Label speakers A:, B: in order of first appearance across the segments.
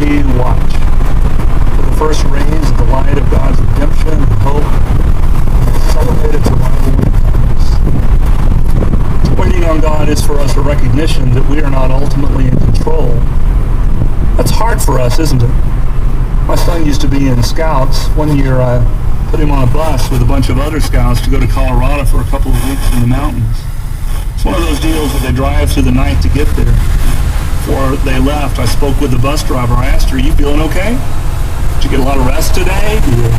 A: eagerly watch for the first rays of the light of God's redemption and hope, and celebrate its arrival when it comes. Waiting on God is for us a recognition that we are not ultimately in control. That's hard for us, isn't it? My son used to be in Scouts. One year I put him on a bus with a bunch of other Scouts to go to Colorado for a couple of weeks in the mountains. It's one of those deals where they drive through the night to get there. Before they left, I spoke with the bus driver. I asked her, "Are you feeling okay? Did you get a lot of rest today? Do you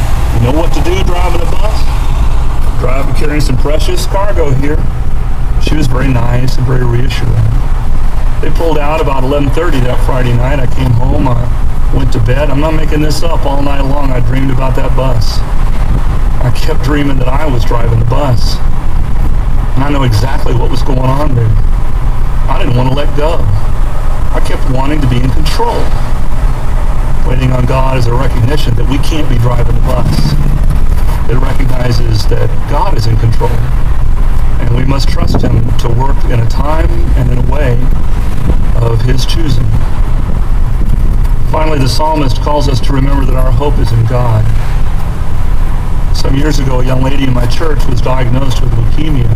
A: know what to do driving a bus? Carrying some precious cargo here." She was very nice and very reassuring. They pulled out about 11:30 that Friday night. I came home. I went to bed. I'm not making this up. All night long I dreamed about that bus. I kept dreaming that I was driving the bus. And I know exactly what was going on there. I didn't want to let go. I kept wanting to be in control. Waiting on God is a recognition that we can't be driving the bus. It recognizes that God is in control, and we must trust Him to work in a time and in a way of His choosing. Finally, the psalmist calls us to remember that our hope is in God. Some years ago, a young lady in my church was diagnosed with leukemia.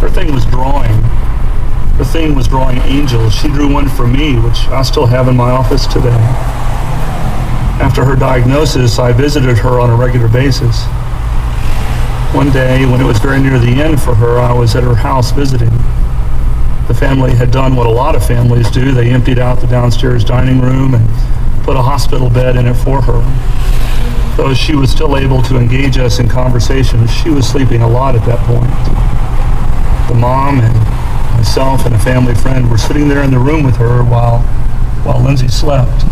A: Her thing was drawing. Her thing was drawing angels. She drew one for me, which I still have in my office today. After her diagnosis, I visited her on a regular basis. One day, when it was very near the end for her, I was at her house visiting. The family had done what a lot of families do. They emptied out the downstairs dining room and put a hospital bed in it for her. Though she was still able to engage us in conversation, she was sleeping a lot at that point. The mom and myself and a family friend were sitting there in the room with her while Lindsay slept.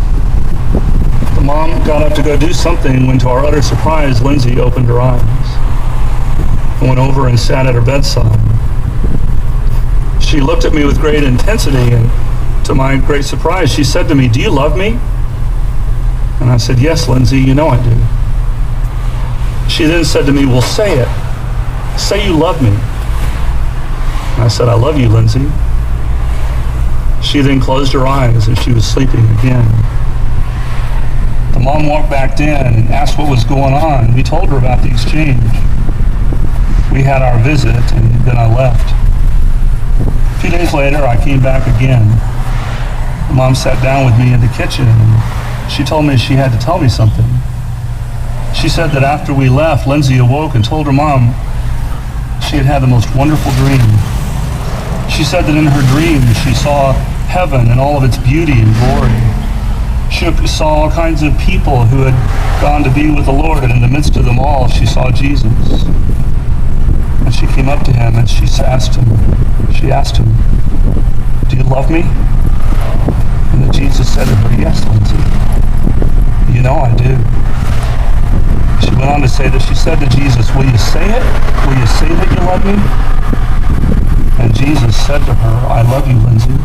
A: The mom got up to go do something when, to our utter surprise, Lindsay opened her eyes. I went over and sat at her bedside. She looked at me with great intensity, and to my great surprise, she said to me, "Do you love me?" And I said, "Yes, Lindsay, you know I do." She then said to me, "Well, say it. Say you love me." And I said, "I love you, Lindsay." She then closed her eyes and she was sleeping again. The mom walked back in and asked what was going on. We told her about the exchange. We had our visit, and then I left. A few days later, I came back again. Mom sat down with me in the kitchen, and she told me she had to tell me something. She said that after we left, Lindsay awoke and told her mom she had had the most wonderful dream. She said that in her dream she saw heaven and all of its beauty and glory. She saw all kinds of people who had gone to be with the Lord, and in the midst of them all, she saw Jesus. And she came up to him and she asked him, "Do you love me?" And then Jesus said to her, "Yes, Lindsay, you know I do." She went on to say that she said to Jesus, "Will you say it? Will you say that you love me?" And Jesus said to her, "I love you, Lindsay."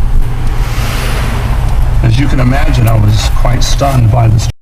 A: As you can imagine, I was quite stunned by this